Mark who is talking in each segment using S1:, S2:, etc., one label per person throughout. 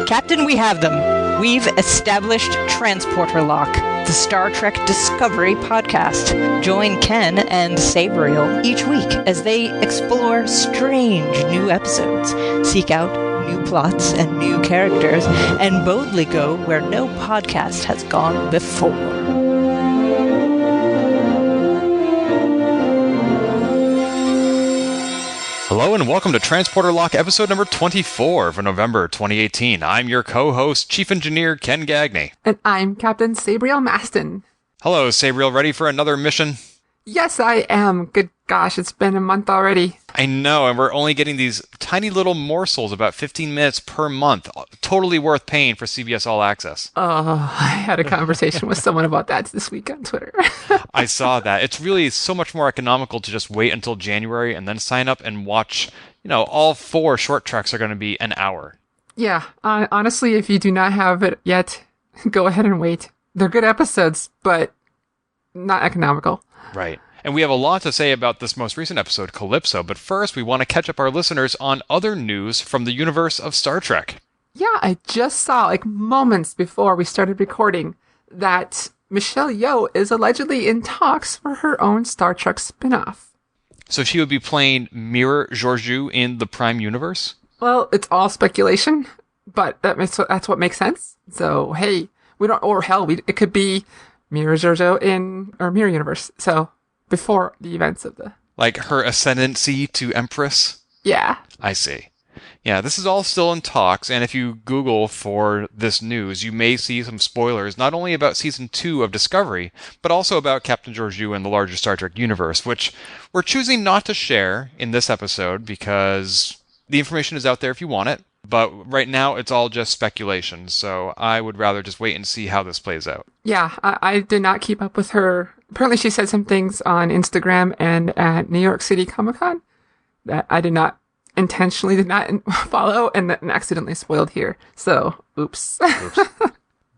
S1: Captain, we have them. We've established Transporter Lock, the Star Trek Discovery podcast. Join Ken and Sabriel each week as they explore strange new episodes, seek out new plots and new characters, and boldly go where no podcast has gone before.
S2: Hello and welcome to Transporter Lock episode number 24 for November 2018. I'm your co-host, Chief Engineer Ken Gagney.
S3: And I'm Captain Sabriel Maston.
S2: Hello, Sabriel. Ready for another mission?
S3: Yes, I am. Good gosh, it's been a month already.
S2: I know, and we're only getting these tiny little morsels, about 15 minutes per month. Totally worth paying for CBS All Access.
S3: Oh, I had a conversation with someone about that this week on Twitter.
S2: I saw that. It's really so much more economical to just wait until January and then sign up and watch, all 4 short treks are going to be an hour.
S3: Yeah, honestly, if you do not have it yet, go ahead and wait. They're good episodes, but not economical.
S2: Right. And we have a lot to say about this most recent episode, Calypso, but first we want to catch up our listeners on other news from the universe of Star Trek.
S3: Yeah, I just saw, moments before we started recording, that Michelle Yeoh is allegedly in talks for her own Star Trek spin-off.
S2: So she would be playing Mira Georgiou in the Prime universe?
S3: Well, it's all speculation, but that's what makes sense. So, hey, it could be Mira Georgiou in our Mirror universe. So before the events of the...
S2: Like her ascendancy to Empress?
S3: Yeah.
S2: I see. Yeah, this is all still in talks, and if you Google for this news, you may see some spoilers, not only about Season 2 of Discovery, but also about Captain Georgiou and the larger Star Trek universe, which we're choosing not to share in this episode because the information is out there if you want it. But right now, it's all just speculation, so I would rather just wait and see how this plays out.
S3: Yeah, I did not keep up with her. Apparently, she said some things on Instagram and at New York City Comic-Con that I intentionally did not follow and then accidentally spoiled here. So, oops.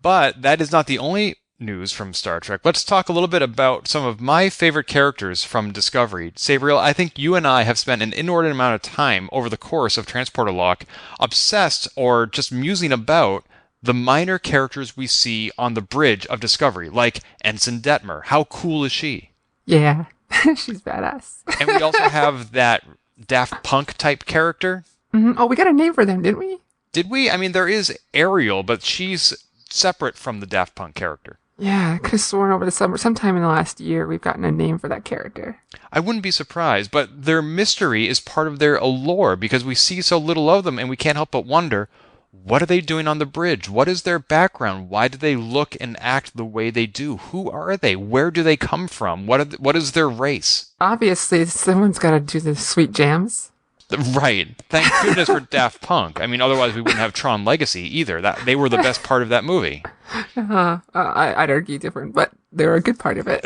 S2: But that is not the only news from Star Trek. Let's talk a little bit about some of my favorite characters from Discovery. Sabriel, I think you and I have spent an inordinate amount of time over the course of Transporter Lock obsessed or just musing about the minor characters we see on the bridge of Discovery, like Ensign Detmer. How cool is she?
S3: Yeah, she's badass.
S2: And we also have that Daft Punk type character.
S3: Mm-hmm. Oh, we got a name for them, didn't we?
S2: Did we? I mean, there is Ariel, but she's separate from the Daft Punk character.
S3: Yeah, I could have sworn over the summer, sometime in the last year, we've gotten a name for that character.
S2: I wouldn't be surprised, but their mystery is part of their allure because we see so little of them and we can't help but wonder, what are they doing on the bridge? What is their background? Why do they look and act the way they do? Who are they? Where do they come from? What is their race?
S3: Obviously, someone's got to do the sweet jams.
S2: Right. Thank goodness for Daft Punk. I mean, otherwise we wouldn't have Tron Legacy either. They were the best part of that movie.
S3: I'd argue different, but they were a good part of it.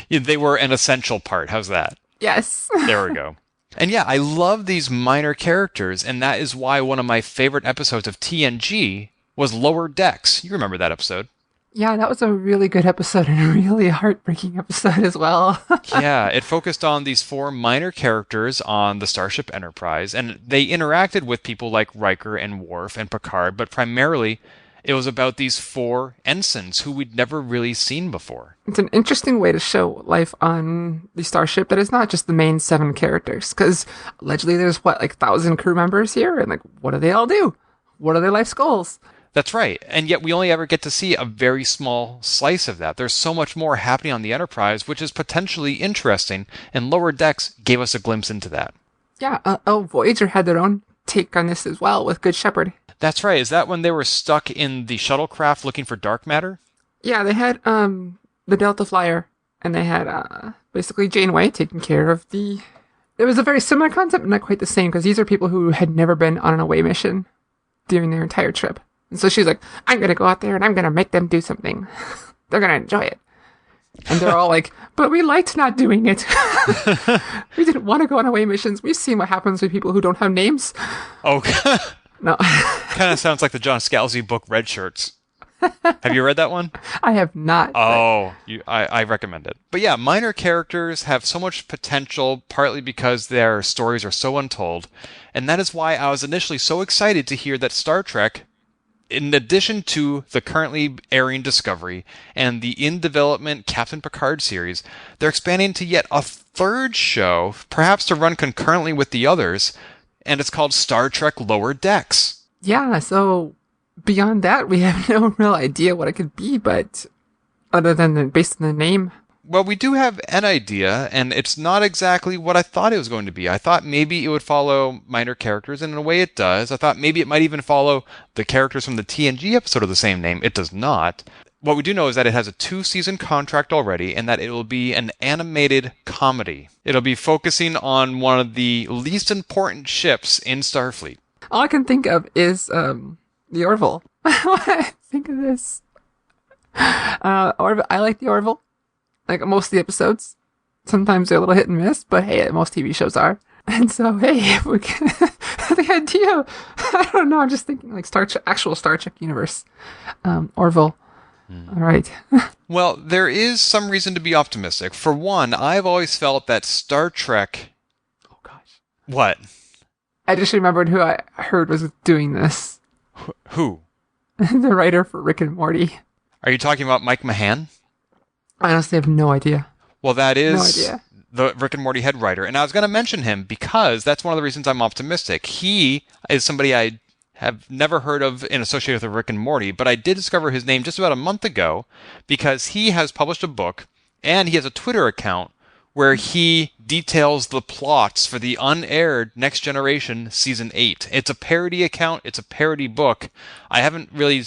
S2: Yeah, they were an essential part. How's that?
S3: Yes.
S2: There we go. And yeah, I love these minor characters, and that is why one of my favorite episodes of TNG was Lower Decks. You remember that episode?
S3: Yeah, that was a really good episode and a really heartbreaking episode as well.
S2: Yeah, it focused on these 4 minor characters on the Starship Enterprise, and they interacted with people like Riker and Worf and Picard, but primarily it was about these 4 ensigns who we'd never really seen before.
S3: It's an interesting way to show life on the Starship that is not just the main 7 characters, because allegedly there's 1,000 crew members here, and what do they all do? What are their life's goals?
S2: That's right. And yet we only ever get to see a very small slice of that. There's so much more happening on the Enterprise, which is potentially interesting, and Lower Decks gave us a glimpse into that.
S3: Yeah, Voyager had their own take on this as well with Good Shepherd.
S2: That's right. Is that when they were stuck in the shuttlecraft looking for dark matter?
S3: Yeah, they had the Delta Flyer, and they had basically Janeway taking care of the... It was a very similar concept, but not quite the same, because these are people who had never been on an away mission during their entire trip. And so she's like, I'm going to go out there and I'm going to make them do something. They're going to enjoy it. And they're all like, but we liked not doing it. We didn't want to go on away missions. We've seen what happens with people who don't have names.
S2: Oh,
S3: no.
S2: Kind of sounds like the John Scalzi book, Red Shirts. Have you read that one?
S3: I have not.
S2: Oh, I recommend it. But yeah, minor characters have so much potential, partly because their stories are so untold. And that is why I was initially so excited to hear that Star Trek in addition to the currently airing Discovery and the in-development Captain Picard series, they're expanding to yet a third show, perhaps to run concurrently with the others, and it's called Star Trek Lower Decks.
S3: Yeah, so beyond that, we have no real idea what it could be, but other than based on the name.
S2: Well, we do have an idea, and it's not exactly what I thought it was going to be. I thought maybe it would follow minor characters, and in a way it does. I thought maybe it might even follow the characters from the TNG episode of the same name. It does not. What we do know is that it has a 2-season contract already, and that it will be an animated comedy. It'll be focusing on one of the least important ships in Starfleet.
S3: All I can think of is the Orville. When I think of this. Orville, I like the Orville. Like most of the episodes. Sometimes they're a little hit and miss, but hey, most TV shows are. And so, hey, if we can, the idea, I don't know, I'm just thinking like actual Star Trek universe. Orville. All right.
S2: Well, there is some reason to be optimistic. For one, I've always felt that Star Trek...
S3: Oh, gosh.
S2: What?
S3: I just remembered who I heard was doing this.
S2: Who?
S3: The writer for Rick and Morty.
S2: Are you talking about Mike Mahan?
S3: I honestly have no idea.
S2: Well, that is
S3: No idea.
S2: the Rick and Morty head writer. And I was going to mention him because that's one of the reasons I'm optimistic. He is somebody I have never heard of and associated with Rick and Morty, but I did discover his name just about a month ago because he has published a book and he has a Twitter account where he details the plots for the unaired Next Generation Season 8. It's a parody account. It's a parody book. I haven't really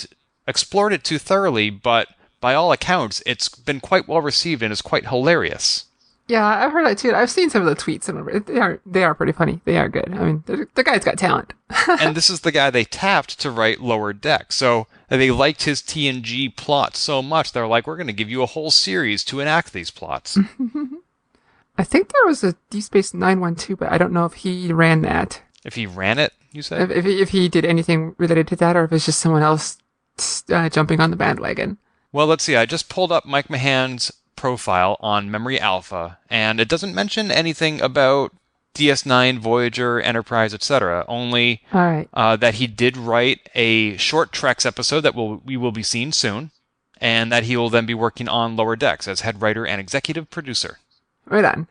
S2: explored it too thoroughly, but by all accounts, it's been quite well received and is quite hilarious.
S3: Yeah, I've heard that too. I've seen some of the tweets and they are pretty funny. They are good. I mean, the guy's got talent.
S2: And this is the guy they tapped to write Lower Deck. So they liked his TNG plot so much, they're like, we're going to give you a whole series to enact these plots.
S3: I think there was a Deep Space 912, but I don't know if he ran that.
S2: If he ran it, you said?
S3: If he did anything related to that, or if it's just someone else jumping on the bandwagon.
S2: Well, let's see. I just pulled up Mike Mahan's profile on Memory Alpha, and it doesn't mention anything about DS9, Voyager, Enterprise, etc. Only
S3: All right.
S2: That he did write a short Treks episode that we will be seeing soon, and that he will then be working on Lower Decks as head writer and executive producer.
S3: Right on.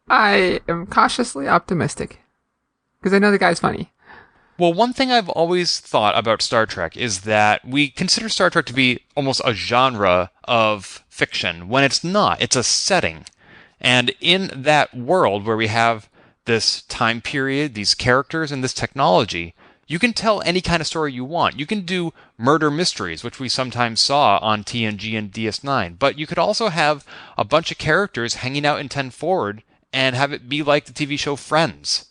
S3: I am cautiously optimistic because I know the guy's funny.
S2: Well, one thing I've always thought about Star Trek is that we consider Star Trek to be almost a genre of fiction, when it's not. It's a setting. And in that world where we have this time period, these characters, and this technology, you can tell any kind of story you want. You can do murder mysteries, which we sometimes saw on TNG and DS9, but you could also have a bunch of characters hanging out in 10 Forward and have it be like the TV show Friends.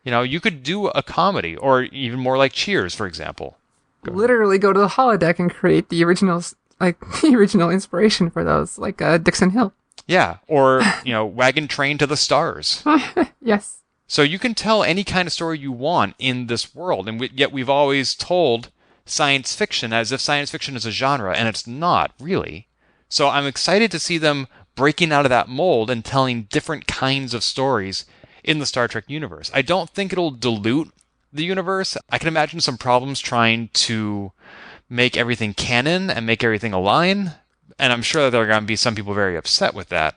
S2: You know, you could do a comedy, or even more like Cheers, for example.
S3: Literally go to the holodeck and create the originals, like the original inspiration for those, like Dixon Hill.
S2: Yeah, or, Wagon Train to the Stars.
S3: Yes.
S2: So you can tell any kind of story you want in this world, and yet we've always told science fiction as if science fiction is a genre, and it's not, really. So I'm excited to see them breaking out of that mold and telling different kinds of stories in the Star Trek universe. I don't think it'll dilute the universe. I can imagine some problems trying to make everything canon and make everything align, and I'm sure that there are going to be some people very upset with that.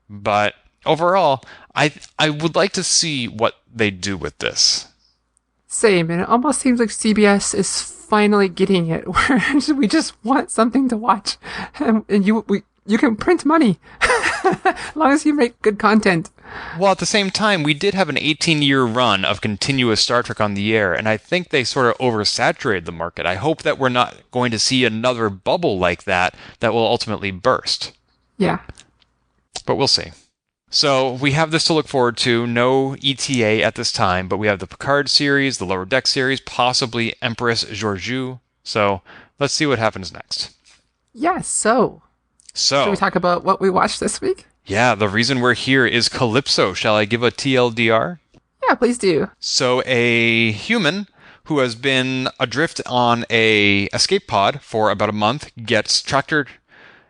S2: But overall, I would like to see what they do with this.
S3: Same, and it almost seems like CBS is finally getting it, where we just want something to watch, and you can print money as long as you make good content.
S2: Well, at the same time, we did have an 18-year run of continuous Star Trek on the air, and I think they sort of oversaturated the market. I hope that we're not going to see another bubble like that will ultimately burst.
S3: Yeah.
S2: But we'll see. So we have this to look forward to. No ETA at this time, but we have the Picard series, the Lower Deck series, possibly Empress Georgiou. So let's see what happens next.
S3: Yeah, so should we talk about what we watched this week?
S2: Yeah, the reason we're here is Calypso. Shall I give a TLDR?
S3: Yeah, please do.
S2: So a human who has been adrift on a escape pod for about a month gets tractored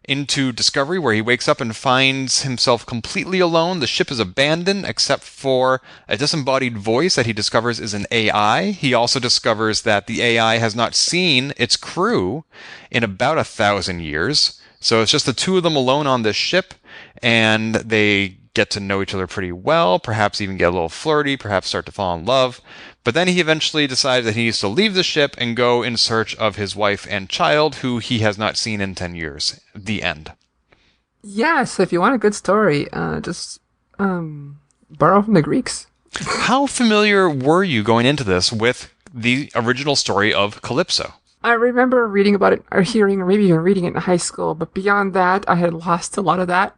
S2: into Discovery, where he wakes up and finds himself completely alone. The ship is abandoned except for a disembodied voice that he discovers is an AI. He also discovers that the AI has not seen its crew in about 1,000 years. So it's just the two of them alone on this ship, and they get to know each other pretty well, perhaps even get a little flirty, perhaps start to fall in love. But then he eventually decides that he needs to leave the ship and go in search of his wife and child, who he has not seen in 10 years. The end.
S3: Yeah, so if you want a good story, just borrow from the Greeks.
S2: How familiar were you going into this with the original story of Calypso?
S3: I remember reading about it, or hearing, or maybe even reading it in high school, but beyond that, I had lost a lot of that,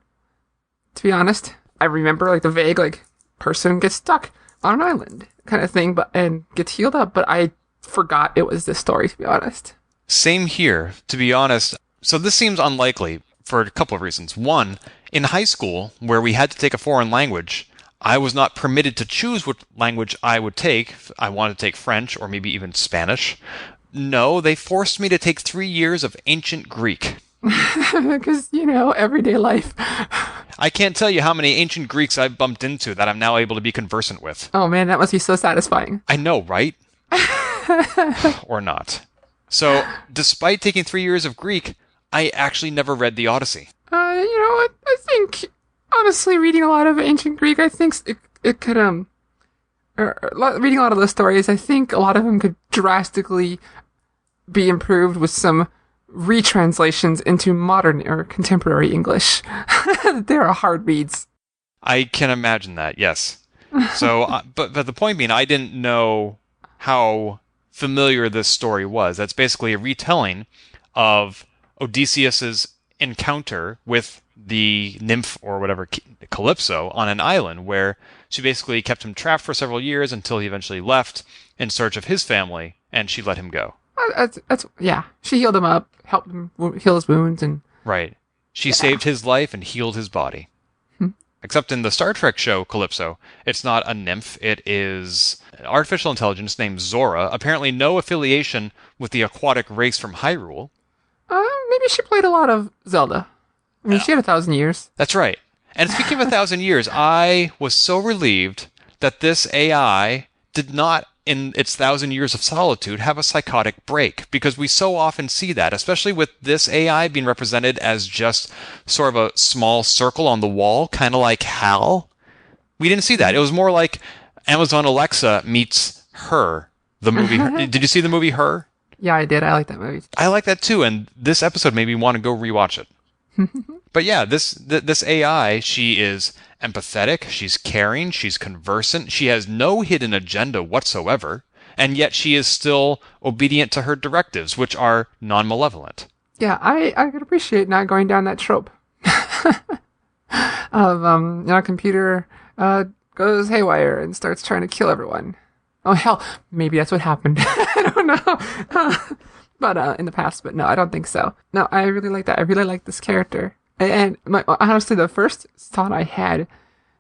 S3: to be honest. I remember, like, the vague, like, person gets stuck on an island kind of thing, and gets healed up, but I forgot it was this story, to be honest.
S2: Same here, to be honest. So this seems unlikely for a couple of reasons. One, in high school, where we had to take a foreign language, I was not permitted to choose what language I would take. I wanted to take French or maybe even Spanish. No, they forced me to take 3 years of ancient Greek.
S3: Because, everyday life.
S2: I can't tell you how many ancient Greeks I've bumped into that I'm now able to be conversant with.
S3: Oh man, that must be so satisfying.
S2: I know, right? Or not. So, despite taking 3 years of Greek, I actually never read the Odyssey.
S3: I think, honestly, reading a lot of ancient Greek, I think it could, reading a lot of those stories, I think a lot of them could drastically be improved with some retranslations into modern or contemporary English. There are hard reads.
S2: I can imagine that, yes. So, but the point being, I didn't know how familiar this story was. That's basically a retelling of Odysseus's encounter with the nymph or whatever, Calypso, on an island where she basically kept him trapped for several years until he eventually left in search of his family, and she let him go.
S3: Yeah. She healed him up, helped him heal his wounds, and
S2: right. She saved his life and healed his body. Except in the Star Trek show Calypso, it's not a nymph. It is an artificial intelligence named Zora. Apparently, no affiliation with the aquatic race from Hyrule.
S3: Maybe she played a lot of Zelda. I mean, she had 1,000 years.
S2: That's right. And speaking of 1,000 years, I was so relieved that this AI did not, in its 1,000 years of solitude, have a psychotic break, because we so often see that, especially with this AI being represented as just sort of a small circle on the wall, kind of like Hal. We didn't see that. It was more like Amazon Alexa meets Her, the movie. Did you see the movie Her?
S3: Yeah, I did. I like that movie.
S2: I like that too, and this episode made me want to go rewatch it. But yeah, this AI, she is empathetic, she's caring, she's conversant, she has no hidden agenda whatsoever, and yet she is still obedient to her directives, which are non-malevolent.
S3: Yeah, I could appreciate not going down that trope of a computer goes haywire and starts trying to kill everyone. Oh hell, maybe that's what happened. I don't know. But in the past, but no, I don't think so. No, I really like that. I really like this character. And honestly, the first thought I had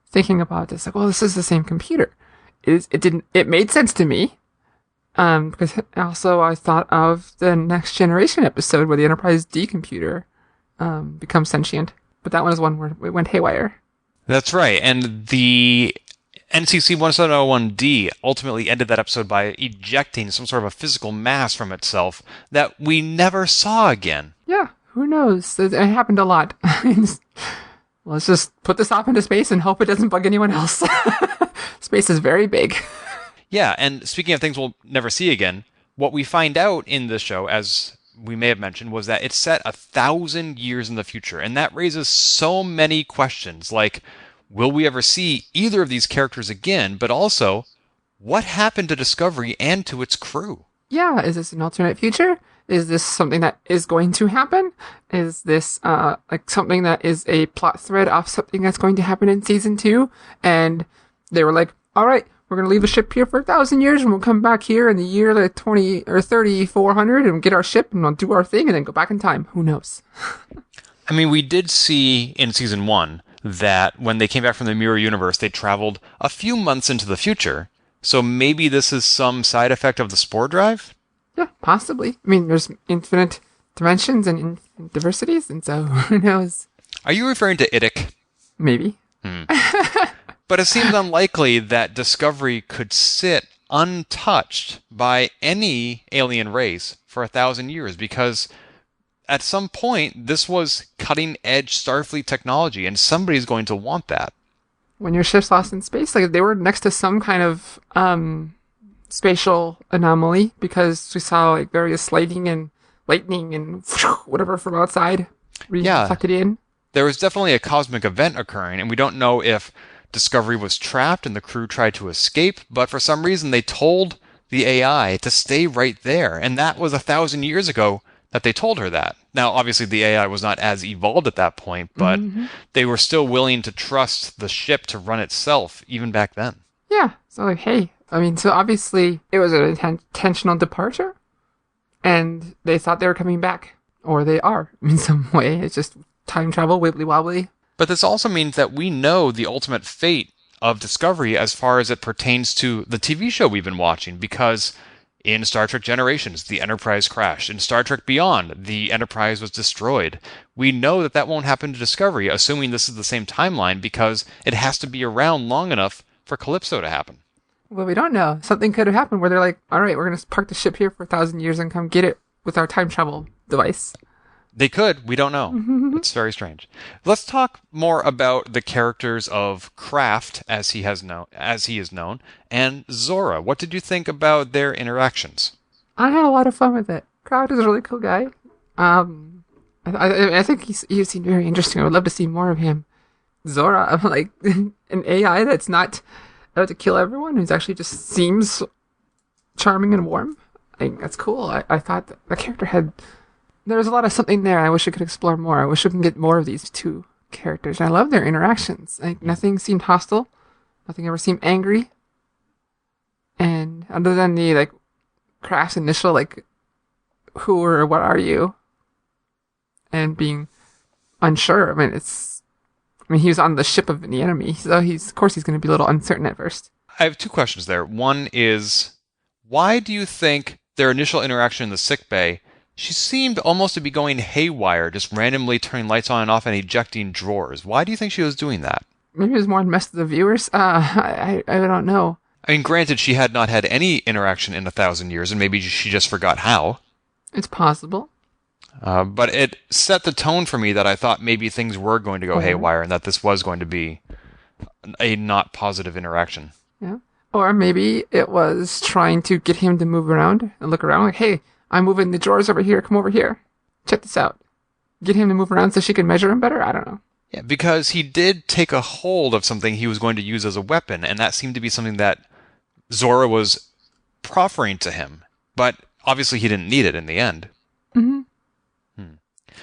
S3: thinking about this, like, well, this is the same computer. It made sense to me. Because also I thought of the Next Generation episode where the Enterprise D computer becomes sentient. But that one is one where it went haywire.
S2: That's right. And the NCC 1701D ultimately ended that episode by ejecting some sort of a physical mass from itself that we never saw again.
S3: Yeah, who knows? It happened a lot. Let's just put this off into space and hope it doesn't bug anyone else. Space is very big.
S2: Yeah, and speaking of things we'll never see again, what we find out in the show, as we may have mentioned, was that it's set 1,000 years in the future, and that raises so many questions, like, will we ever see either of these characters again? But also, what happened to Discovery and to its crew?
S3: Yeah, is this an alternate future? Is this something that is going to happen? Is this like something that is a plot thread off something that's going to happen in season 2? And they were like, all right, we're going to leave the ship here for 1,000 years and we'll come back here in the year like 20 or 3,400 and get our ship and we'll do our thing and then go back in time. Who knows?
S2: I mean, we did see in season 1 that when they came back from the mirror universe, they traveled a few months into the future. So maybe this is some side effect of the spore drive?
S3: Yeah, possibly. I mean, there's infinite dimensions and diversities, and so who knows?
S2: Are you referring to Idic?
S3: Maybe.
S2: But it seems unlikely that Discovery could sit untouched by any alien race for 1,000 years, because at some point this was cutting-edge Starfleet technology, and somebody's going to want that.
S3: When your ship's lost in space, like they were next to some kind of spatial anomaly, because we saw like various lightning and whatever from outside reflected in.
S2: There was definitely a cosmic event occurring, and we don't know if Discovery was trapped and the crew tried to escape, but for some reason they told the AI to stay right there, and that was 1,000 years ago that they told her that. Now, obviously the AI was not as evolved at that point, but they were still willing to trust the ship to run itself, even back then.
S3: Yeah, so like, hey, I mean, so obviously it was an intentional departure, and they thought they were coming back, or they are in some way. It's just time travel, wibbly wobbly.
S2: But this also means that we know the ultimate fate of Discovery as far as it pertains to the TV show we've been watching, because in Star Trek Generations, the Enterprise crashed. In Star Trek Beyond, the Enterprise was destroyed. We know that that won't happen to Discovery, assuming this is the same timeline, because it has to be around long enough for Calypso to happen.
S3: Well, we don't know. Something could have happened where they're like, all right, we're going to park the ship here for 1,000 years and come get it with our time travel device.
S2: They could. We don't know. It's very strange. Let's talk more about the characters of Kraft, as he is known, and Zora. What did you think about their interactions?
S3: I had a lot of fun with it. Kraft is a really cool guy. I think he seemed very interesting. I would love to see more of him. Zora, I'm like an AI that's not out to kill everyone, who's actually just seems charming and warm. I think that's cool. I thought the character had... There was a lot of something there. I wish I could explore more. I wish we can get more of these two characters. I love their interactions. Like, nothing seemed hostile. Nothing ever seemed angry. And other than the, like, Kraft's initial, like, who or what are you? And being unsure. I mean, he was on the ship of the enemy, so of course he's going to be a little uncertain at first.
S2: I have two questions there. One is, why do you think their initial interaction in the sickbay, she seemed almost to be going haywire, just randomly turning lights on and off and ejecting drawers? Why do you think she was doing that?
S3: Maybe it was more to mess with the viewers. I don't know.
S2: I mean, granted, she had not had any interaction in 1,000 years, and maybe she just forgot how.
S3: It's possible.
S2: But it set the tone for me that I thought maybe things were going to go haywire and that this was going to be a not positive interaction.
S3: Yeah. Or maybe it was trying to get him to move around and look around like, hey, I'm moving the drawers over here. Come over here. Check this out. Get him to move around so she can measure him better? I don't know.
S2: Yeah, because he did take a hold of something he was going to use as a weapon, and that seemed to be something that Zora was proffering to him. But obviously he didn't need it in the end.
S3: Mm-hmm.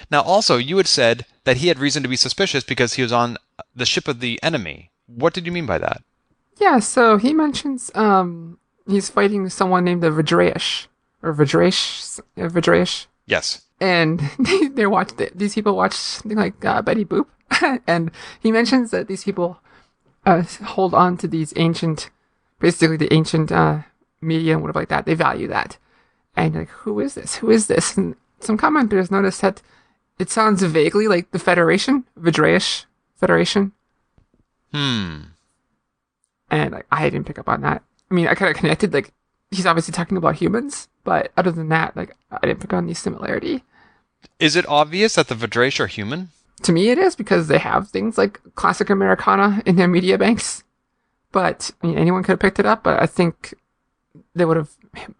S2: Now, also, you had said that he had reason to be suspicious because he was on the ship of the enemy. What did you mean by that?
S3: Yeah, so he mentions he's fighting someone named the Vidreish. Or Vidreish.
S2: Yes.
S3: And these people watch something like Betty Boop. And he mentions that these people hold on to these ancient, basically the ancient media and whatever like that. They value that. And like, who is this? Who is this? And some commenters noticed that it sounds vaguely like the Federation, Vidreish Federation. And like, I didn't pick up on that. I mean, I kind of connected, like, he's obviously talking about humans, but other than that, like, I didn't pick on the similarity.
S2: Is it obvious that the Vidreish are human?
S3: To me, it is, because they have things like classic Americana in their media banks. But, I mean, anyone could have picked it up, but I think they would have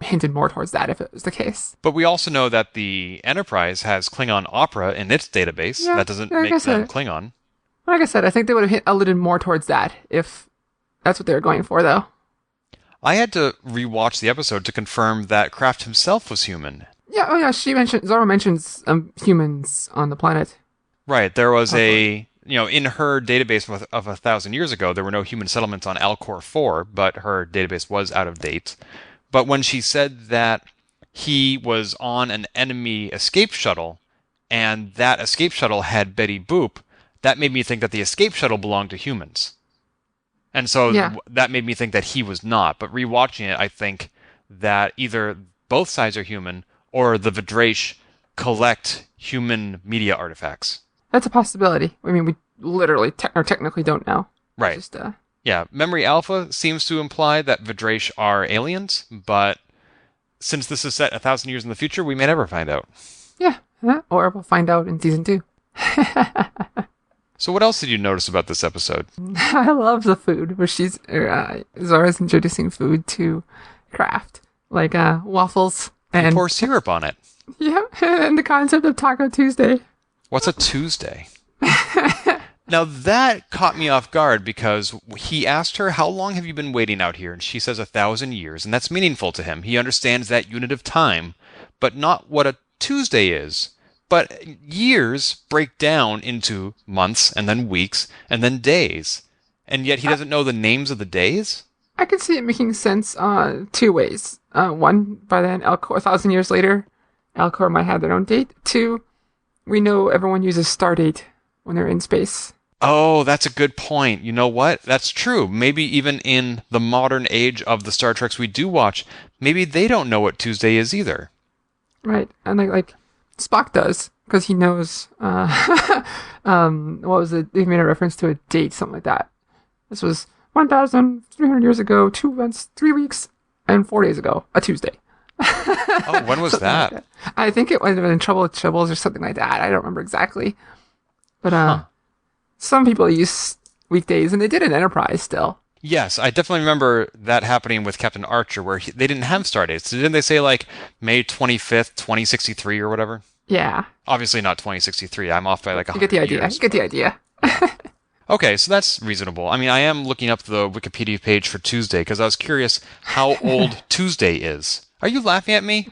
S3: hinted more towards that if it was the case.
S2: But we also know that the Enterprise has Klingon opera in its database.
S3: Yeah,
S2: that doesn't
S3: like
S2: make them Klingon.
S3: Like I said, I think they would have alluded more towards that if that's what they were going for, though.
S2: I had to rewatch the episode to confirm that Kraft himself was human.
S3: Yeah, oh yeah, Zora mentions humans on the planet.
S2: Right, there was in her database of 1,000 years ago, there were no human settlements on Alcor 4, but her database was out of date. But when she said that he was on an enemy escape shuttle, and that escape shuttle had Betty Boop, that made me think that the escape shuttle belonged to humans. And so that made me think that he was not. But rewatching it, I think that either both sides are human, or the Vidreish collect human media artifacts.
S3: That's a possibility. I mean, we literally or technically don't know.
S2: Right.
S3: Just,
S2: Yeah, Memory Alpha seems to imply that Vidrash are aliens, but since this is set 1,000 years in the future, we may never find out.
S3: Yeah, or we'll find out in season 2.
S2: So what else did you notice about this episode?
S3: I love the food where Zora's introducing food to Craft, like waffles and
S2: Pour syrup on it.
S3: Yeah, and the concept of Taco Tuesday.
S2: What's a Tuesday? Now that caught me off guard because he asked her, how long have you been waiting out here? And she says 1,000 years, and that's meaningful to him. He understands that unit of time, but not what a Tuesday is. But years break down into months, and then weeks, and then days. And yet he doesn't know the names of the days?
S3: I could see it making sense 2 ways. One, by then, Elcor, 1,000 years later, Elcor might have their own date. 2, we know everyone uses Stardate when they're in space.
S2: Oh, that's a good point. You know what? That's true. Maybe even in the modern age of the Star Treks we do watch, maybe they don't know what Tuesday is either.
S3: Right. And like Spock does, because he knows, what was it? They made a reference to a date, something like that. This was 1,300 years ago, 2 months, 3 weeks, and 4 days ago, a Tuesday.
S2: Oh, when was that?
S3: Like that? I think it might have been Trouble with Tribbles or something like that. I don't remember exactly. But some people use weekdays, and they did in Enterprise still.
S2: Yes, I definitely remember that happening with Captain Archer, where they didn't have star dates. Didn't they say, like, May 25th, 2063 or whatever?
S3: Yeah.
S2: Obviously not 2063. I'm off by, like, 100
S3: You get the idea.
S2: years.
S3: You get the idea.
S2: Okay, so that's reasonable. I mean, I am looking up the Wikipedia page for Tuesday, because I was curious how old Tuesday is. Are you laughing at me?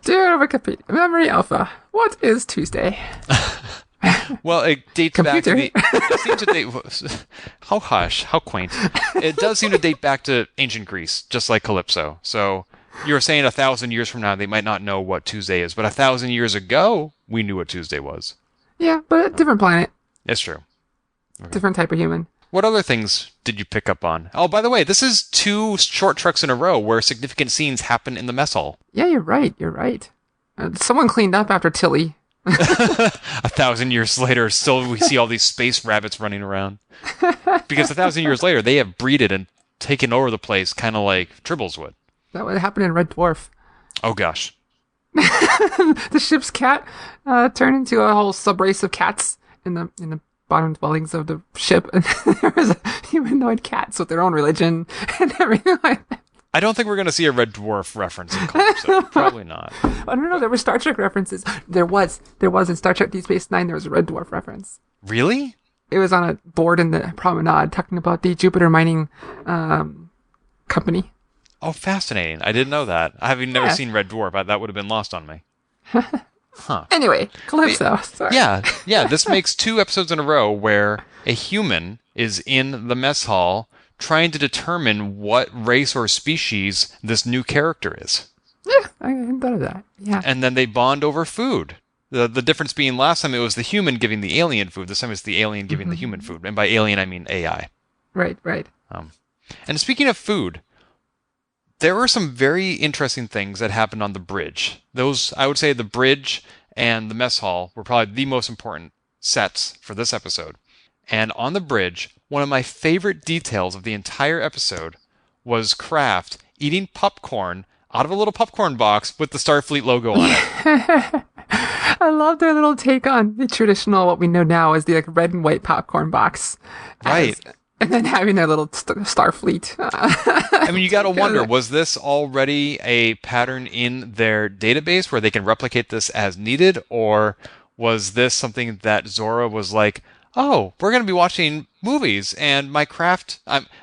S3: Dear Wikipedia, Memory Alpha, what is Tuesday?
S2: Well, it dates back to
S3: Computer.
S2: it seems to date. How hush, how quaint. It does seem to date back to ancient Greece, just like Calypso. So you were saying 1,000 years from now they might not know what Tuesday is, but 1,000 years ago we knew what Tuesday was.
S3: Yeah, but a different planet,
S2: It's true.
S3: different type of human.
S2: What other things did you pick up on? Oh, by the way, this is 2 short treks in a row where significant scenes happen in the mess hall.
S3: Yeah, you're right. You're right. Someone cleaned up after Tilly.
S2: 1,000 years later, still we see all these space rabbits running around. Because 1,000 years later, they have breeded and taken over the place, kind of like Tribbles would.
S3: That would happen in Red Dwarf.
S2: Oh gosh.
S3: The ship's cat turned into a whole subrace of cats in the bottom dwellings of the ship, and there was humanoid cats with their own religion and everything like that.
S2: I don't think we're going to see a Red Dwarf reference in Calypso. Probably not.
S3: I don't know. There were Star Trek references. There was in Star Trek Deep Space Nine. There was a Red Dwarf reference.
S2: Really?
S3: It was on a board in the promenade talking about the Jupiter mining company.
S2: Oh, fascinating. I didn't know that. I haven't never seen Red Dwarf. That would have been lost on me. Huh.
S3: Anyway, Calypso. Sorry.
S2: Yeah. This makes 2 episodes in a row where a human is in the mess hall trying to determine what race or species this new character is.
S3: Yeah, I hadn't thought of that. Yeah.
S2: And then they bond over food. The difference being last time it was the human giving the alien food. This time it's the alien giving the human food. And by alien, I mean AI.
S3: Right.
S2: And speaking of food, there were some very interesting things that happened on the bridge. Those, I would say the bridge and the mess hall were probably the most important sets for this episode. And on the bridge, one of my favorite details of the entire episode was Kraft eating popcorn out of a little popcorn box with the Starfleet logo on it.
S3: I love their little take on the traditional, what we know now as the red and white popcorn box.
S2: Right.
S3: And then having their little Starfleet.
S2: I mean, you got to wonder, was this already a pattern in their database where they can replicate this as needed? Or was this something that Zora was like, oh, we're going to be watching movies and my craft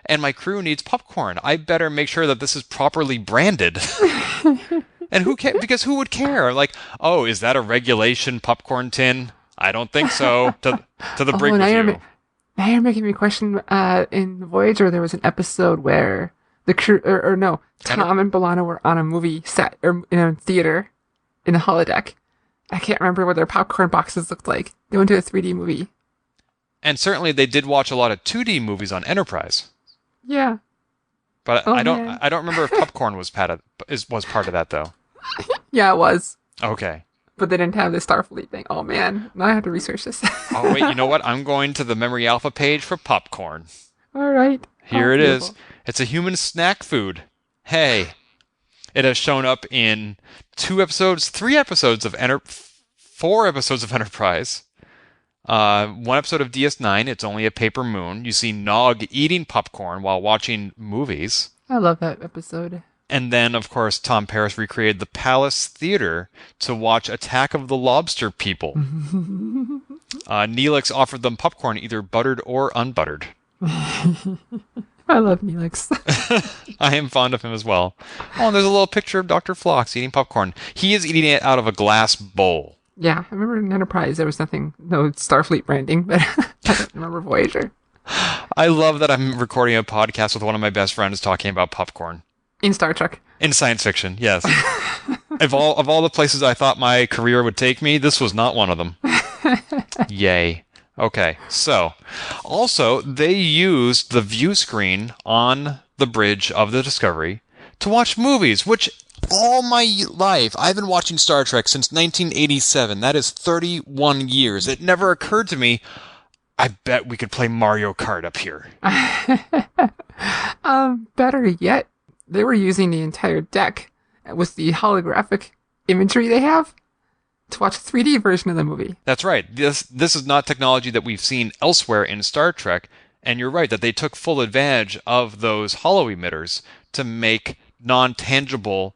S2: and my crew needs popcorn. I better make sure that this is properly branded. And because who would care? Like, oh, is that a regulation popcorn tin? I don't think so. To the brig review.
S3: Now you're making me question, in Voyager, there was an episode where the crew, Tom and B'Elanna were on a movie set, or in a theater, in a holodeck. I can't remember what their popcorn boxes looked like. They went to a 3D movie.
S2: And certainly they did watch a lot of 2D movies on Enterprise.
S3: Yeah.
S2: But I don't remember if popcorn was part of that though.
S3: Yeah, it was.
S2: Okay.
S3: But they didn't have the Starfleet thing. Oh, man. Now I have to research this.
S2: Oh, wait, you know what? I'm going to the Memory Alpha page for popcorn.
S3: All right.
S2: Here it is.
S3: Beautiful.
S2: It's a human snack food. Hey. It has shown up in 4 episodes of Enterprise. 1 episode of DS9, It's Only a Paper Moon. You see Nog eating popcorn while watching movies.
S3: I love that episode.
S2: And then, of course, Tom Paris recreated the Palace Theater to watch Attack of the Lobster People. Neelix offered them popcorn, either buttered or unbuttered.
S3: I love Neelix.
S2: I am fond of him as well. Oh, and there's a little picture of Dr. Phlox eating popcorn. He is eating it out of a glass bowl.
S3: Yeah, I remember in Enterprise there was no Starfleet branding, but I don't remember Voyager.
S2: I love that I'm recording a podcast with one of my best friends talking about popcorn.
S3: In Star Trek.
S2: In science fiction, yes. Of all the places I thought my career would take me, this was not one of them. Yay. Okay, so, also, they used the view screen on the bridge of the Discovery to watch movies, which all my life, I've been watching Star Trek since 1987. That is 31 years. It never occurred to me, I bet we could play Mario Kart up here.
S3: Better yet, they were using the entire deck with the holographic imagery they have to watch a 3D version of the movie.
S2: That's right. This is not technology that we've seen elsewhere in Star Trek, and you're right that they took full advantage of those holo emitters to make non-tangible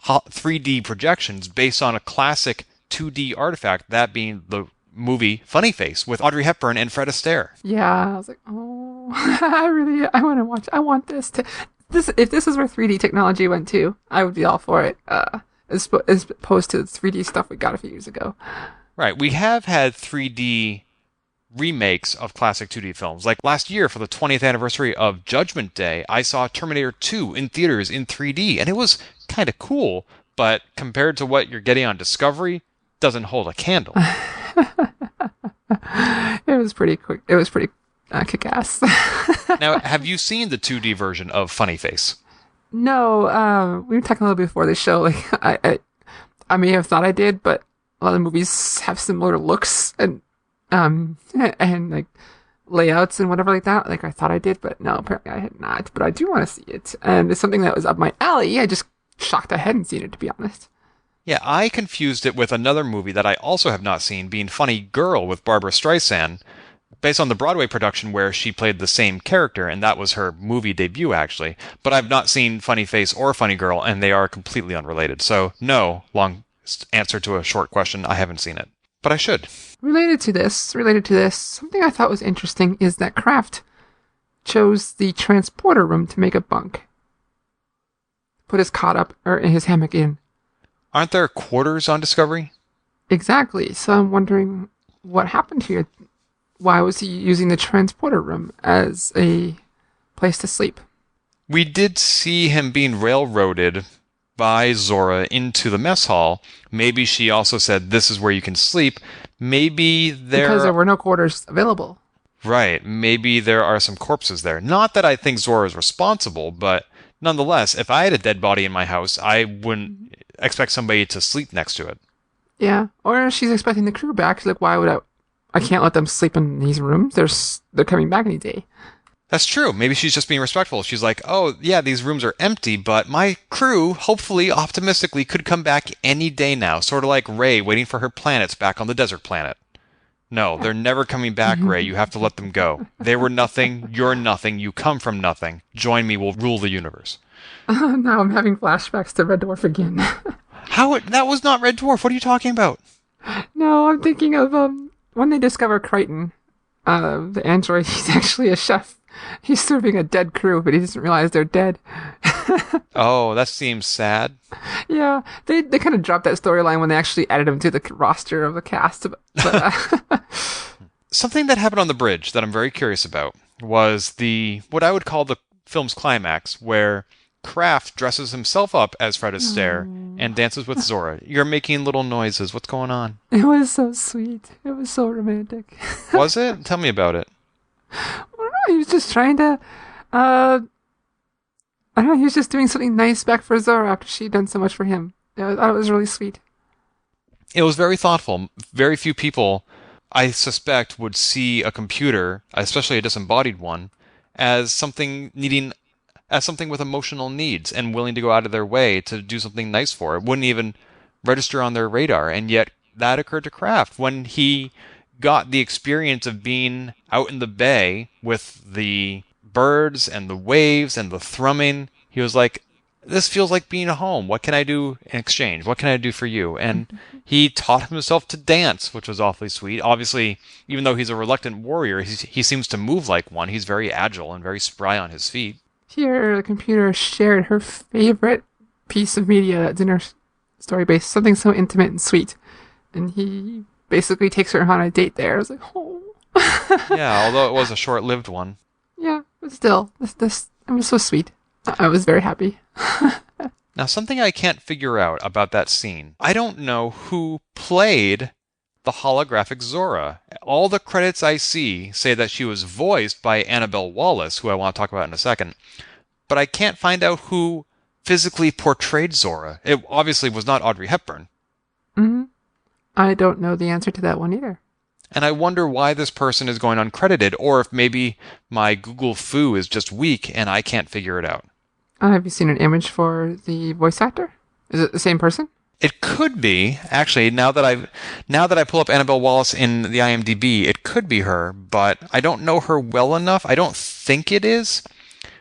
S2: 3D projections based on a classic 2D artifact, that being the movie Funny Face with Audrey Hepburn and Fred Astaire.
S3: Yeah, I was like, oh, I want to watch. I want this to. If this is where 3D technology went to, I would be all for it. As opposed to the 3D stuff we got a few years ago.
S2: Right. We have had 3D remakes of classic 2D films. Like last year, for the 20th anniversary of Judgment Day, I saw Terminator 2 in theaters in 3D, and it was kind of cool, but compared to what you're getting on Discovery, doesn't hold a candle.
S3: It was pretty quick. It was pretty kick-ass.
S2: Now, have you seen the 2D version of Funny Face?
S3: No, we were talking a little before the show. Like, I may have thought I did, but a lot of movies have similar looks and like layouts and whatever like that. Like I thought I did, but no, apparently I had not. But I do want to see it, and it's something that was up my alley. I just shocked I hadn't seen it, to be honest.
S2: Yeah, I confused it with another movie that I also have not seen, being Funny Girl with Barbara Streisand, based on the Broadway production where she played the same character, and that was her movie debut, actually. But I've not seen Funny Face or Funny Girl, and they are completely unrelated. So, no, long answer to a short question, I haven't seen it. But I should. Related
S3: to this, something I thought was interesting is that Kraft chose the transporter room to make a bunk. Put his cot up, or his hammock in.
S2: Aren't there quarters on Discovery?
S3: Exactly. So I'm wondering what happened here. Why was he using the transporter room as a place to sleep?
S2: We did see him being railroaded by Zora into the mess hall. Maybe she also said, this is where you can sleep. Maybe
S3: because there were no quarters available.
S2: Right. Maybe there are some corpses there. Not that I think Zora is responsible, but nonetheless, if I had a dead body in my house, I wouldn't expect somebody to sleep next to it.
S3: Yeah. Or she's expecting the crew back. She's like, why would I can't let them sleep in these rooms. They're coming back any day.
S2: That's true. Maybe she's just being respectful. She's like, oh, yeah, these rooms are empty, but my crew, hopefully, optimistically, could come back any day now. Sort of like Rey waiting for her planets back on the desert planet. No, they're never coming back, Rey. You have to let them go. They were nothing. You're nothing. You come from nothing. Join me. We'll rule the universe.
S3: Now I'm having flashbacks to Red Dwarf again.
S2: That was not Red Dwarf. What are you talking about?
S3: No, I'm thinking of when they discover Crichton, the android. He's actually a chef. He's serving a dead crew, but he doesn't realize they're dead.
S2: Oh, that seems sad.
S3: Yeah, they kind of dropped that storyline when they actually added him to the roster of the cast. But
S2: something that happened on the bridge that I'm very curious about was what I would call the film's climax, where Kraft dresses himself up as Fred Astaire and dances with Zora. You're making little noises. What's going on?
S3: It was so sweet. It was so romantic.
S2: Was it? Tell me about it.
S3: I don't know. He was just trying to, I don't know. He was just doing something nice back for Zora after she'd done so much for him. I thought it was really sweet.
S2: It was very thoughtful. Very few people, I suspect, would see a computer, especially a disembodied one, as something with emotional needs and willing to go out of their way to do something nice for it. Wouldn't even register on their radar. And yet that occurred to Kraft when he got the experience of being out in the bay with the birds and the waves and the thrumming. He was like, this feels like being home. What can I do in exchange? What can I do for you? And he taught himself to dance, which was awfully sweet. Obviously, even though he's a reluctant warrior, he seems to move like one. He's very agile and very spry on his feet.
S3: Here, the computer shared her favorite piece of media that's in her story base, something so intimate and sweet. And he basically takes her on a date there. I was like, oh.
S2: Yeah, although it was a short-lived one.
S3: Yeah, but still, this it was so sweet. I was very happy.
S2: Now, something I can't figure out about that scene. I don't know who played the holographic Zora. All the credits I see say that she was voiced by Annabelle Wallis, who I want to talk about in a second. But I can't find out who physically portrayed Zora. It obviously was not Audrey Hepburn.
S3: Mm-hmm. I don't know the answer to that one either.
S2: And I wonder why this person is going uncredited, or if maybe my Google foo is just weak and I can't figure it out.
S3: Have you seen an image for the voice actor? Is it the same person?
S2: It could be, actually, now that I pull up Annabelle Wallis in the IMDb, it could be her, but I don't know her well enough. I don't think it is.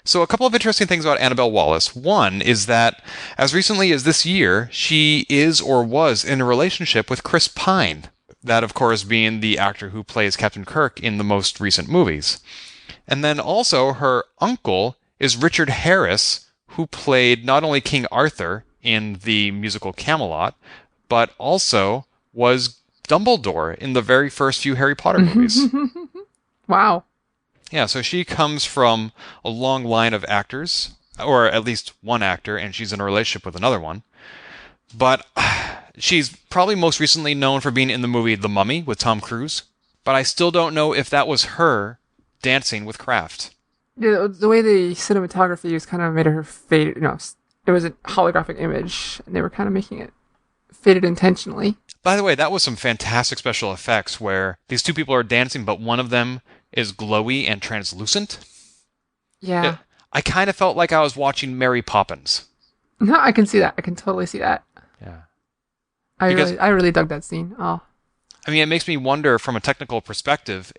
S2: So a couple of interesting things about Annabelle Wallis. One is that as recently as this year, she is or was in a relationship with Chris Pine. That, of course, being the actor who plays Captain Kirk in the most recent movies. And then also her uncle is Richard Harris, who played not only King Arthur in the musical Camelot, but also was Dumbledore in the very first few Harry Potter movies.
S3: Wow.
S2: Yeah, so she comes from a long line of actors, or at least one actor, and she's in a relationship with another one. But she's probably most recently known for being in the movie The Mummy with Tom Cruise. But I still don't know if that was her dancing with Kraft.
S3: Yeah, the way the cinematography was kind of made her faded. You know, it was a holographic image, and they were kind of making it faded intentionally.
S2: By the way, that was some fantastic special effects where these two people are dancing, but one of them is glowy and translucent.
S3: Yeah.
S2: I kind of felt like I was watching Mary Poppins.
S3: No, I can see that. I can totally see that.
S2: Yeah.
S3: I really dug that scene. Oh.
S2: I mean, it makes me wonder from a technical perspective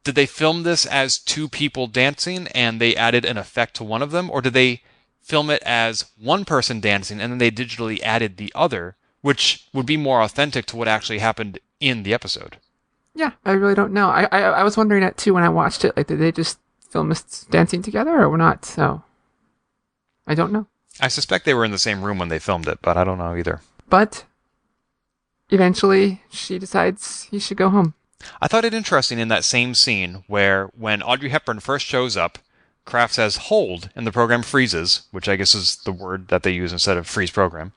S2: did they film this as two people dancing and they added an effect to one of them, or did they film it as one person dancing and then they digitally added the other, which would be more authentic to what actually happened in the episode?
S3: Yeah, I really don't know. I was wondering that too when I watched it. Like, did they just film us dancing together or not? So, I don't know.
S2: I suspect they were in the same room when they filmed it, but I don't know either.
S3: But eventually, she decides he should go home.
S2: I thought it interesting in that same scene where when Audrey Hepburn first shows up, Kraft says hold and the program freezes, which I guess is the word that they use instead of freeze program.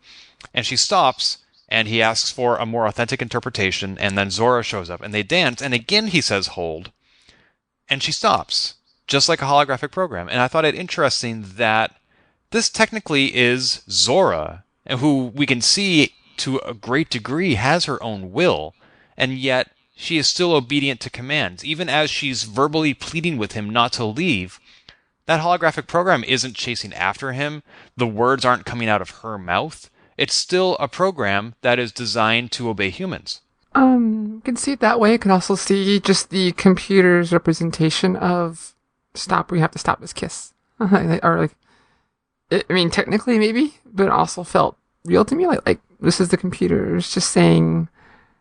S2: And she stops and he asks for a more authentic interpretation, and then Zora shows up and they dance, and again he says hold and she stops, just like a holographic program. And I thought it interesting that this technically is Zora, who we can see to a great degree has her own will, and yet she is still obedient to commands. Even as she's verbally pleading with him not to leave, that holographic program isn't chasing after him. The words aren't coming out of her mouth. It's still a program that is designed to obey humans.
S3: You can see it that way. You can also see just the computer's representation of stop, we have to stop this kiss. Or like, I mean, technically maybe, but it also felt real to me. Like this is the computer's just saying,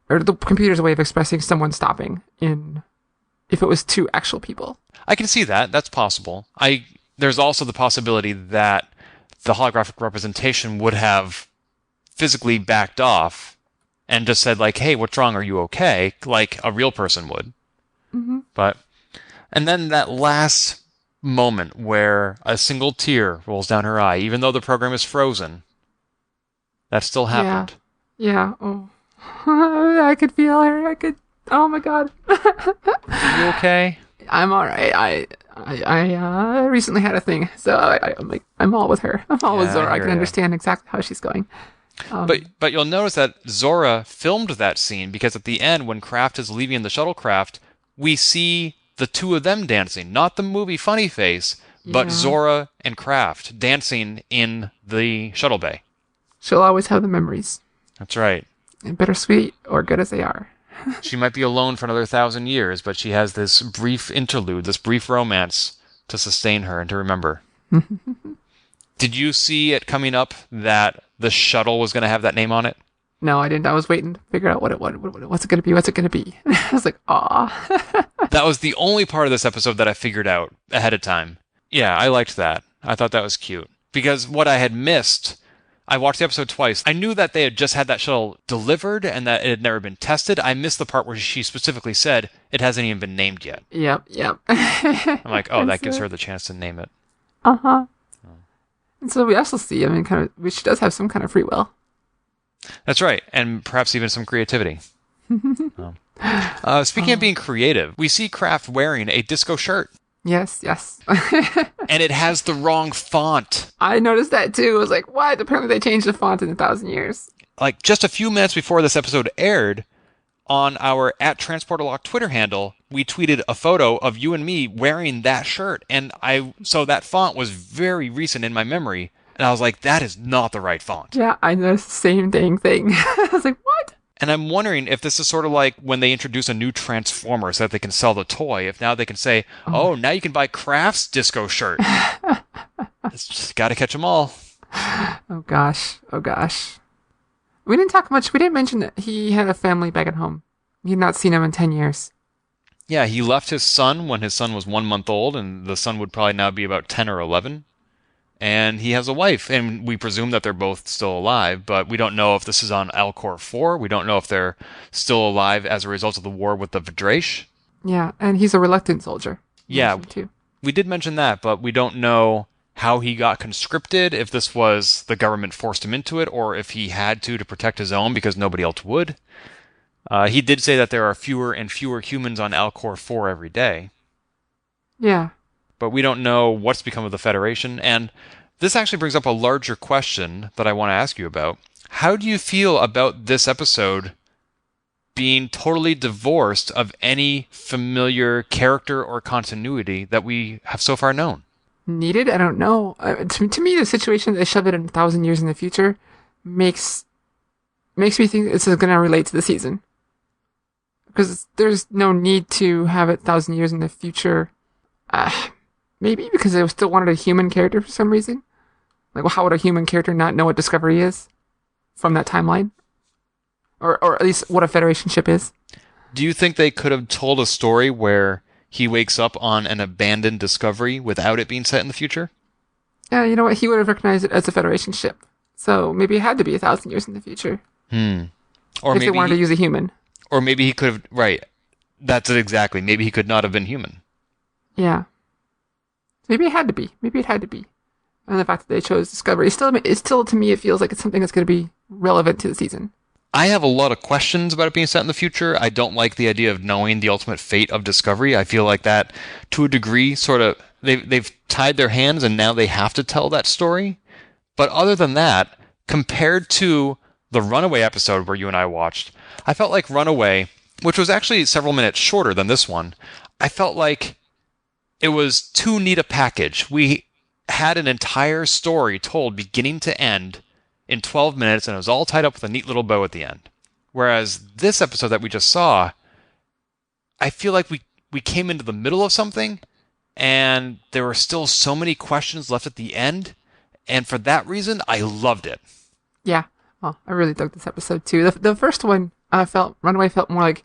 S3: or the computer's way of expressing someone stopping if it was two actual people.
S2: I can see that. That's possible. There's also the possibility that the holographic representation would have physically backed off and just said like, hey, what's wrong? Are you okay? Like a real person would.
S3: Mm-hmm.
S2: And then that last moment where a single tear rolls down her eye, even though the program is frozen, that still happened.
S3: Yeah. Oh. I could feel her. Oh my god.
S2: Are you okay?
S3: I'm all right. I recently had a thing, so I'm all with her. I'm all with Zora. I can understand exactly how she's going.
S2: But you'll notice that Zora filmed that scene because at the end, when Kraft is leaving the shuttlecraft, we see the two of them dancing. Not the movie Funny Face, but Zora and Kraft dancing in the shuttle bay.
S3: She'll always have the memories.
S2: That's right.
S3: And bittersweet or good as they are.
S2: She might be alone for another 1,000 years, but she has this brief interlude, this brief romance to sustain her and to remember. Did you see it coming up that the shuttle was going to have that name on it?
S3: No, I didn't. I was waiting to figure out what's it going to be? What's it going to be? I was like, aw.
S2: That was the only part of this episode that I figured out ahead of time. Yeah, I liked that. I thought that was cute. Because what I had missed, I watched the episode twice. I knew that they had just had that shuttle delivered and that it had never been tested. I missed the part where she specifically said it hasn't even been named yet.
S3: Yep.
S2: I'm like, oh, that gives her the chance to name it.
S3: Uh-huh. And so we also see, she does have some kind of free will.
S2: That's right, and perhaps even some creativity. Speaking of being creative, we see Kraft wearing a disco shirt.
S3: Yes.
S2: And it has the wrong font.
S3: I noticed that too. I was like, what? Apparently they changed the font in 1,000 years.
S2: Like, just a few minutes before this episode aired, on our @TransporterLock Twitter handle, we tweeted a photo of you and me wearing that shirt. And so that font was very recent in my memory. And I was like, that is not the right font.
S3: Yeah, I noticed the same dang thing. I was like, what?
S2: And I'm wondering if this is sort of like when they introduce a new Transformer so that they can sell the toy. If now they can say, oh now you can buy Kraft's disco shirt. It's just got to catch them all.
S3: Oh gosh. We didn't talk much. We didn't mention that he had a family back at home. He'd not seen him in 10 years.
S2: Yeah, he left his son when his son was 1 month old, and the son would probably now be about 10 or 11. And he has a wife, and we presume that they're both still alive, but we don't know if this is on Alcor 4. We don't know if they're still alive as a result of the war with the Vidrash.
S3: Yeah, and he's a reluctant soldier.
S2: Yeah,
S3: too.
S2: We did mention that, but we don't know how he got conscripted, if this was the government forced him into it, or if he had to protect his own because nobody else would. He did say that there are fewer and fewer humans on Alcor 4 every day.
S3: Yeah.
S2: But we don't know what's become of the Federation, and this actually brings up a larger question that I want to ask you about. How do you feel about this episode being totally divorced of any familiar character or continuity that we have so far known?
S3: Needed? I don't know. To me, the situation that they shove it in 1,000 years in the future makes me think this is going to relate to the season. Because there's no need to have it 1,000 years in the future. Maybe because they still wanted a human character for some reason. Like, well, how would a human character not know what Discovery is from that timeline? Or at least what a Federation ship is?
S2: Do you think they could have told a story where he wakes up on an abandoned Discovery without it being set in the future?
S3: Yeah, you know what? He would have recognized it as a Federation ship. So maybe it had to be 1,000 years in the future.
S2: Or
S3: if
S2: maybe
S3: they wanted to use a human.
S2: Or maybe he could have... Right. That's it exactly. Maybe he could not have been human.
S3: Yeah. Maybe it had to be. And the fact that they chose Discovery, it's still to me, it feels like it's something that's going to be relevant to the season.
S2: I have a lot of questions about it being set in the future. I don't like the idea of knowing the ultimate fate of Discovery. I feel like that, to a degree, sort of, they've tied their hands and now they have to tell that story. But other than that, compared to the Runaway episode where you and I watched, I felt like Runaway, which was actually several minutes shorter than this one, I felt like it was too neat a package. We had an entire story told beginning to end in 12 minutes, and it was all tied up with a neat little bow at the end. Whereas this episode that we just saw, I feel like we came into the middle of something, and there were still so many questions left at the end, and for that reason, I loved it.
S3: Yeah, well, I really dug this episode too. The first one, Runaway felt more like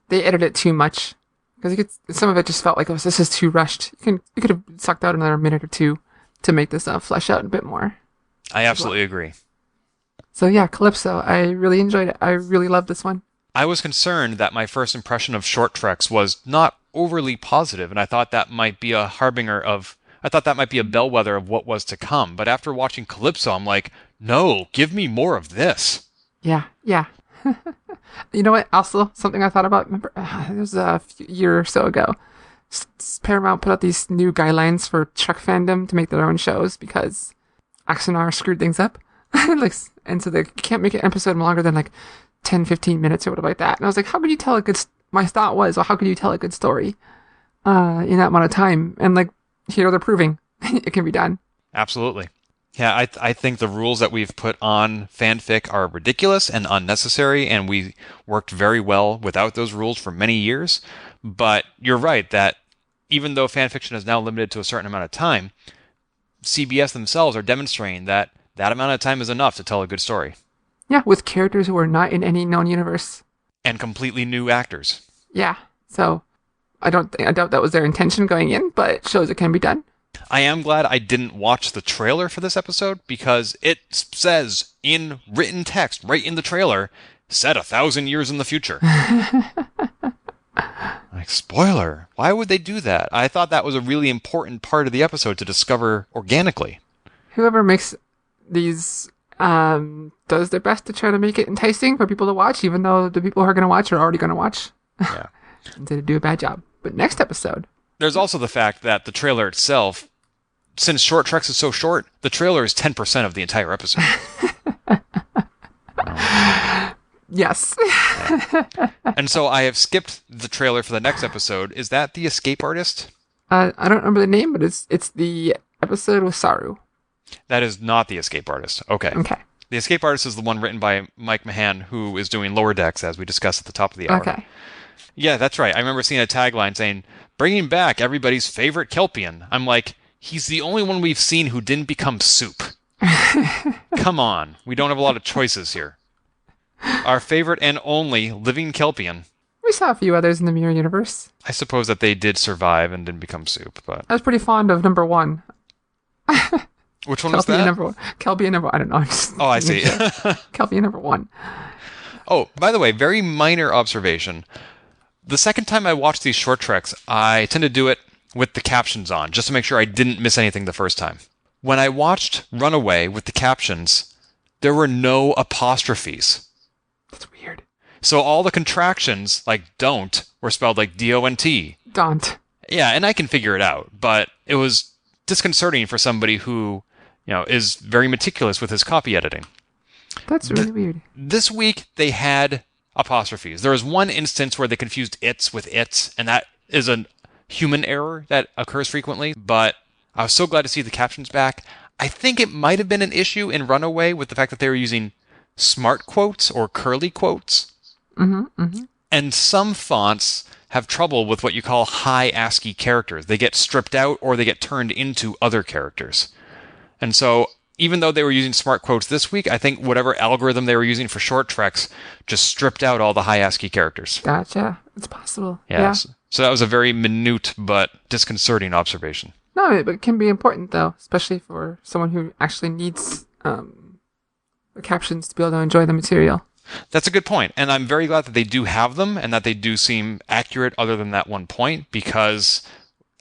S3: they edited it too much. Because some of it just felt like, oh, this is too rushed. You could have sucked out another minute or two to make this flesh out a bit more.
S2: I absolutely agree.
S3: So yeah, Calypso, I really enjoyed it. I really loved this one.
S2: I was concerned that my first impression of short treks was not overly positive, and I thought that might be a bellwether of what was to come. But after watching Calypso, I'm like, no, give me more of this.
S3: Yeah. You know what? Also, something I thought about, remember, it was a year or so ago. Paramount put out these new guidelines for Trek fandom to make their own shows because Axonar screwed things up. like, and so they can't make an episode longer than like 10, 15 minutes or whatever like that. And I was like, how could you tell a good? My thought was, well, how could you tell a good story in that amount of time? And like, here they're proving it can be done.
S2: Absolutely. Yeah, I think the rules that we've put on fanfic are ridiculous and unnecessary, and we worked very well without those rules for many years. But you're right that even though fanfiction is now limited to a certain amount of time, CBS themselves are demonstrating that that amount of time is enough to tell a good story.
S3: Yeah, with characters who are not in any known universe.
S2: And completely new actors.
S3: Yeah, so I doubt that was their intention going in, but it shows it can be done.
S2: I am glad I didn't watch the trailer for this episode because it says in written text right in the trailer, set 1,000 years in the future. Like, spoiler. Why would they do that? I thought that was a really important part of the episode to discover organically.
S3: Whoever makes these does their best to try to make it enticing for people to watch, even though the people who are going to watch are already going to watch.
S2: Yeah.
S3: They do a bad job. But next episode...
S2: There's also the fact that the trailer itself, since Short Treks is so short, the trailer is 10% of the entire episode.
S3: Yes.
S2: Yeah. And so I have skipped the trailer for the next episode. Is that The Escape Artist?
S3: I don't remember the name, but it's the episode with Saru.
S2: That is not The Escape Artist. Okay. The Escape Artist is the one written by Mike Mahan, who is doing Lower Decks, as we discussed at the top of the hour.
S3: Okay.
S2: Yeah, that's right. I remember seeing a tagline saying, bringing back everybody's favorite Kelpian. I'm like, he's the only one we've seen who didn't become soup. Come on. We don't have a lot of choices here. Our favorite and only living Kelpian.
S3: We saw a few others in the Mirror Universe.
S2: I suppose that they did survive and didn't become soup, but...
S3: I was pretty fond of number one.
S2: Which one was that?
S3: Number one. Kelpian number one. I don't know.
S2: Oh, I see.
S3: Kelpian number one.
S2: Oh, by the way, very minor observation. The second time I watched these short treks, I tend to do it with the captions on, just to make sure I didn't miss anything the first time. When I watched Runaway with the captions, there were no apostrophes.
S3: That's weird.
S2: So all the contractions, like don't, were spelled like D-O-N-T.
S3: Don't.
S2: Yeah, and I can figure it out, but it was disconcerting for somebody who, is very meticulous with his copy editing.
S3: That's really weird.
S2: This week, they had apostrophes. There was one instance where they confused its with its, and that is a human error that occurs frequently, but I was so glad to see the captions back. I think it might have been an issue in Runaway with the fact that they were using smart quotes or curly quotes. And some fonts have trouble with what you call high ASCII characters. They get stripped out or they get turned into other characters. And so even though they were using smart quotes this week, I think whatever algorithm they were using for short treks just stripped out all the high ASCII characters.
S3: Gotcha. It's possible.
S2: Yes. Yeah. So that was a very minute but disconcerting observation.
S3: No, but it can be important, though, especially for someone who actually needs the captions to be able to enjoy the material.
S2: That's a good point. And I'm very glad that they do have them and that they do seem accurate other than that one point, because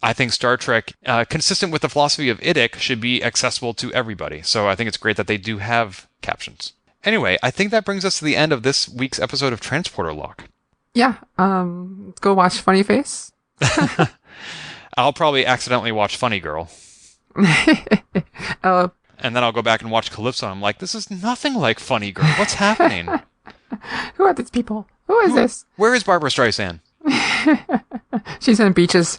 S2: I think Star Trek, consistent with the philosophy of IDIC, should be accessible to everybody. So I think it's great that they do have captions. Anyway, I think that brings us to the end of this week's episode of Transporter Lock.
S3: Yeah. Let's go watch Funny Face.
S2: I'll probably accidentally watch Funny Girl. And then I'll go back and watch Calypso, and I'm like, this is nothing like Funny Girl. What's happening?
S3: Who are these people? Who is this?
S2: Where is Barbara Streisand?
S3: She's in beaches.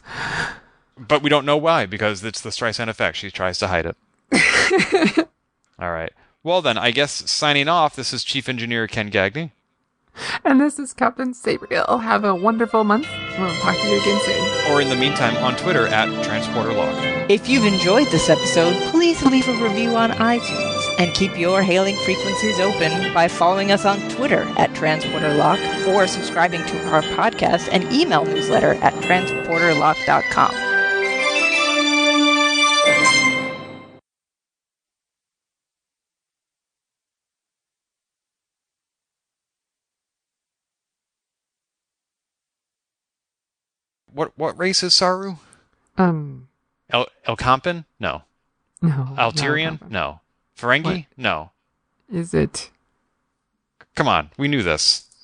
S2: But we don't know why, because it's the Streisand effect. She tries to hide it. All right. Well, then, I guess signing off, this is Chief Engineer Ken Gagney.
S3: And this is Captain Sabriel. Have a wonderful month. We'll talk to you again soon.
S2: Or in the meantime, on Twitter at TransporterLock.
S1: If you've enjoyed this episode, please leave a review on iTunes and keep your hailing frequencies open by following us on Twitter at TransporterLock or subscribing to our podcast and email newsletter at transporterlock.com.
S2: What race is Saru? Elkampan? No.
S3: No.
S2: Alterian? No. Ferengi?
S3: What?
S2: No.
S3: Is it?
S2: Come on, we knew this.